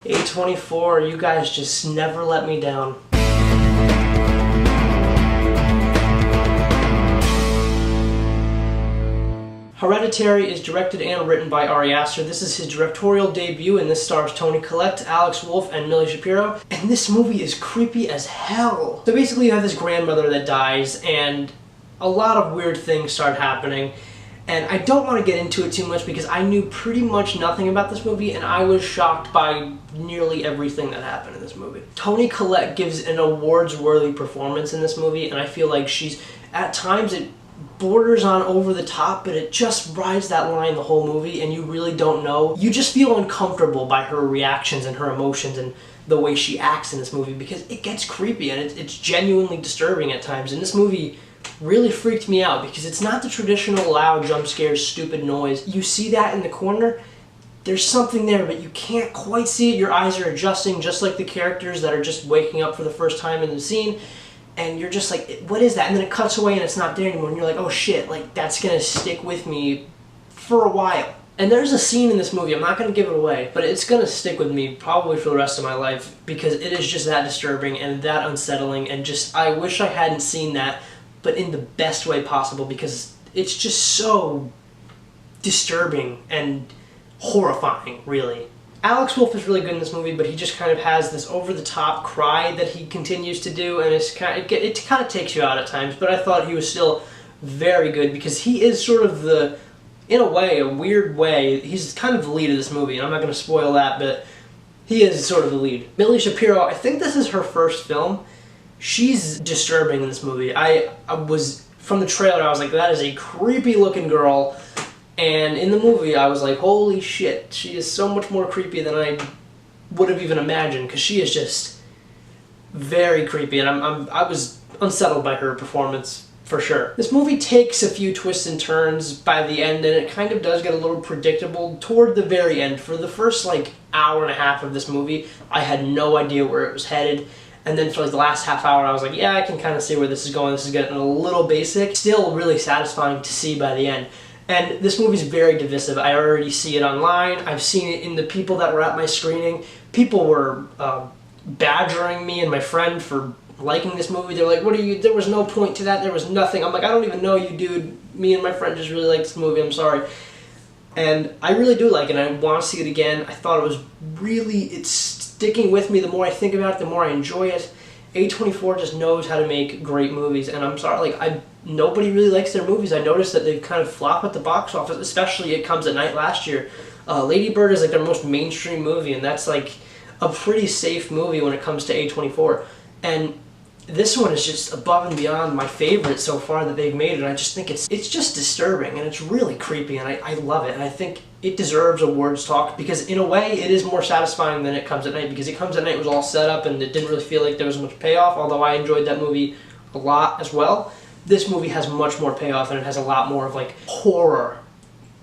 A24, you guys just never let me down. Hereditary is directed and written by Ari Aster. This is his directorial debut, and this stars Toni Collette, Alex Wolff, and Millie Shapiro. And this movie is creepy as hell. So basically you have this grandmother that dies, and a lot of weird things start happening. And I don't want to get into it too much because I knew pretty much nothing about this movie, and I was shocked by nearly everything that happened in this movie. Toni Collette gives an awards-worthy performance in this movie, and I feel like she's, at times, it borders on over the top, but it just rides that line the whole movie, and you really don't know. You just feel uncomfortable by her reactions and her emotions and the way she acts in this movie because it gets creepy and it's genuinely disturbing at times. And this movie really freaked me out because it's not the traditional loud jump scares, stupid noise. You see that in the corner, there's something there, but you can't quite see it. Your eyes are adjusting just like the characters that are just waking up for the first time in the scene. And you're just like, what is that? And then it cuts away and it's not there anymore. And you're like, oh shit, like that's gonna stick with me for a while. And there's a scene in this movie, I'm not gonna give it away, but it's gonna stick with me probably for the rest of my life because it is just that disturbing and that unsettling, and just, I wish I hadn't seen that, but in the best way possible because it's just so disturbing and horrifying, really. Alex Wolff is really good in this movie, but he just kind of has this over-the-top cry that he continues to do, and it kind of takes you out at times, but I thought he was still very good because he is sort of the, in a way, a weird way, he's kind of the lead of this movie, and I'm not going to spoil that, but he is sort of the lead. Millie Shapiro, I think this is her first film. She's disturbing in this movie. I was, from the trailer, I was like, that is a creepy-looking girl. And in the movie, I was like, holy shit, she is so much more creepy than I would have even imagined, because she is just very creepy, and I was unsettled by her performance, for sure. This movie takes a few twists and turns by the end, and it kind of does get a little predictable toward the very end. For the first, like, hour and a half of this movie, I had no idea where it was headed. And then for like the last half hour, I was like, yeah, I can kind of see where this is going. This is getting a little basic. Still really satisfying to see by the end. And this movie's very divisive. I already see it online. I've seen it in the people that were at my screening. People were badgering me and my friend for liking this movie. They're like, what are you, there was no point to that. There was nothing. I'm like, I don't even know you, dude. Me and my friend just really liked this movie. I'm sorry. And I really do like it, and I want to see it again. I thought it was really, it's sticking with me. The more I think about it, the more I enjoy it. A24 just knows how to make great movies, and I'm sorry, like, nobody really likes their movies. I noticed that they've kind of flopped at the box office, especially It Comes at Night last year. Lady Bird is like their most mainstream movie, and that's like a pretty safe movie when it comes to A24. And this one is just above and beyond my favorite so far that they've made, and I just think it's just disturbing, and it's really creepy, and I love it, and I think it deserves awards talk, because in a way it is more satisfying than It Comes at Night, because It Comes at Night was all set up and it didn't really feel like there was much payoff, although I enjoyed that movie a lot as well. This movie has much more payoff, and it has a lot more of like horror,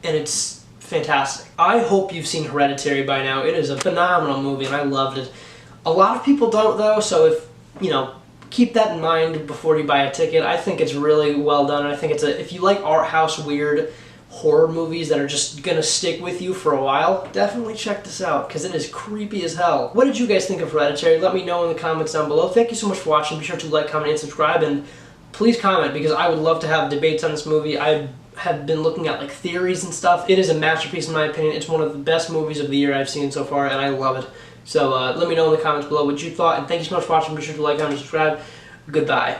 and it's fantastic. I hope you've seen Hereditary by now. It is a phenomenal movie, and I loved it. A lot of people don't, though, so if, you know, keep that in mind before you buy a ticket. I think it's really well done, and I think it's if you like art house weird horror movies that are just gonna stick with you for a while, definitely check this out, because it is creepy as hell. What did you guys think of Hereditary? Let me know in the comments down below. Thank you so much for watching. Be sure to like, comment, and subscribe, and please comment, because I would love to have debates on this movie. I have been looking at like theories and stuff. It is a masterpiece in my opinion. It's one of the best movies of the year I've seen so far, and I love it. So let me know in the comments below what you thought, and thank you so much for watching. Be sure to like, comment, and subscribe. Goodbye.